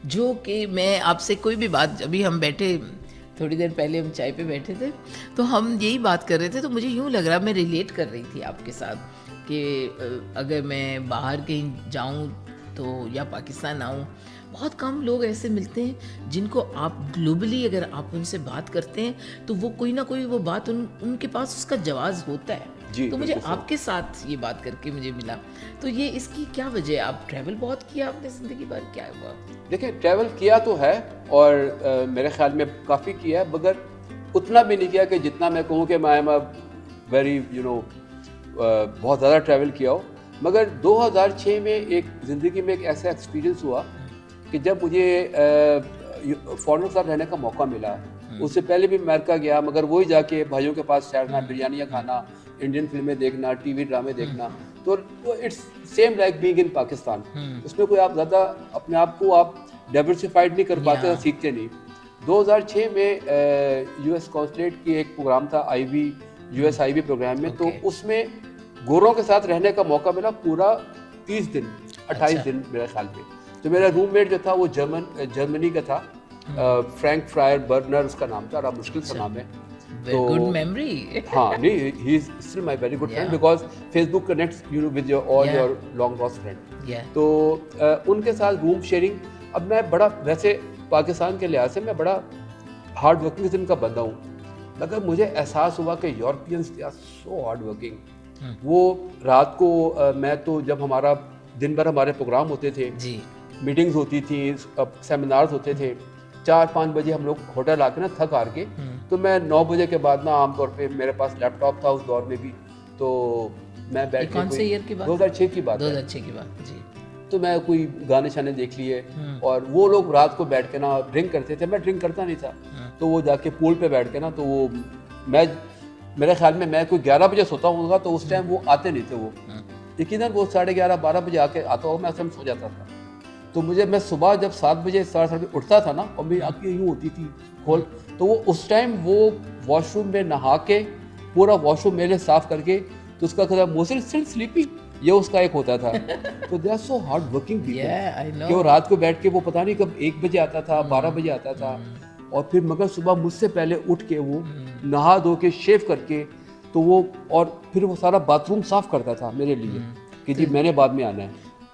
जो कि मैं आपसे कोई भी बात, अभी हम बैठे थोड़ी देर पहले हम चाय पे बैठे थे तो हम यही बात कर रहे थे, तो मुझे यूँ लग रहा, मैं रिलेट कर रही थी आपके साथ कि अगर मैं बाहर कहीं जाऊँ तो या पाकिस्तान आऊँ, बहुत कम लोग ऐसे मिलते हैं जिनको आप ग्लोबली अगर आप उनसे बात करते हैं तो वो कोई ना कोई वो बात उनके पास उसका जवाब होता है। जी तो मुझे बिल्कुल सही। आपके साथ ये बात करके मुझे मिला। तो ये इसकी क्या वजह है? आप ट्रैवल बहुत किया आपने ज़िंदगी भर, क्या हुआ? देखिए ट्रैवल किया तो है, और मेरे ख्याल में काफ़ी किया है, मगर उतना भी नहीं किया कि जितना मैं कहूँ कि मैं एम अ वेरी बहुत ज़्यादा ट्रैवल किया हो। मगर 2006 में एक ज़िंदगी में एक ऐसा एक्सपीरियंस हुआ कि जब मुझे फ़ॉरेन के साथ रहने का मौका मिला। उससे पहले भी अमेरिका गया, मगर वही जाके भाइयों के पास ठहरना, बिरयानियाँ खाना, इंडियन फिल्में देखना, टीवी ड्रामे देखना, तो it's same like being in Pakistan. उसमें कोई आप ज़्यादा अपने आप को आप डाइवर्सिफाइड नहीं कर पाते, या सीखते नहीं। 2006 में यूएस कॉन्सुलेट की एक प्रोग्राम था, आईवी यूएस आईवी प्रोग्राम में, तो ओके। उसमें गोरों के साथ रहने का मौका मिला पूरा 30 दिन 28 अच्छा। दिन मेरे ख्याल में। तो मेरा रूममेट जो था वो जर्मनी का था, फ्रैंक फ्रायर बर्नर उसका नाम था, बड़ा मुश्किल सा अच्छा। नाम है। तो वेरी गुड मेमोरी। हाँ, नहीं, he is still my very good friend, या because Facebook connects with your all या योर लॉन्ग लॉस्ट फ्रेंड। या तो उनके साथ रूम शेयरिंग। अब मैं बड़ा, वैसे पाकिस्तान के लिहाज से मैं बड़ा हार्ड वर्किंग किस्म का बंदा हूँ, मगर मुझे एहसास हुआ कि Europeans they are so hard working. वो रात को मैं तो जब हमारा दिन भर हमारे प्रोग्राम होते थे, जी। मीटिंग्स होती थी, सेमिनार्स होते थे, 4-5 बजे हम लोग होटल आके ना थक हार के, तो मैं 9 बजे के बाद ना आमतौर पे मेरे पास लैपटॉप था उस दौर में भी, तो मैं ये बैठ के कौन से कोई ईयर की बात है? 2006 की बात है, 2006 की बात, जी। तो मैं कोई गाने शाने देख लिए। और वो लोग रात को बैठ के ना ड्रिंक करते थे, मैं ड्रिंक करता नहीं था, तो वो जाके पूल पे बैठ के ना, तो वो मैं मेरे ख्याल में मैं कोई 11 बजे सोता होगा, तो उस टाइम वो आते नहीं थे। वो यकीनन वो 11:30-12 बजे आके आता होगा, मैं उस टाइम सो जाता था। तो मुझे, मैं सुबह जब 7 बजे 7:30 बजे उठता था ना, और मेरी आँखें यूँ होती थी खोल, तो वो उस टाइम वो वॉशरूम में नहा के पूरा वॉशरूम मेरे लिए साफ करके, तो उसका कहता मोस्टली स्टिल स्लीपी, ये उसका एक होता था। तो they are so hard working people या आई कि वो नो। रात को बैठ के वो पता नहीं कब 1 बजे आता था, 12 बजे आता था, और फिर मगर सुबह मुझसे पहले उठ के वो नहा धो के शेव करके, तो वो, और फिर वो सारा बाथरूम साफ करता था मेरे लिए कि जी मैंने बाद में आना है।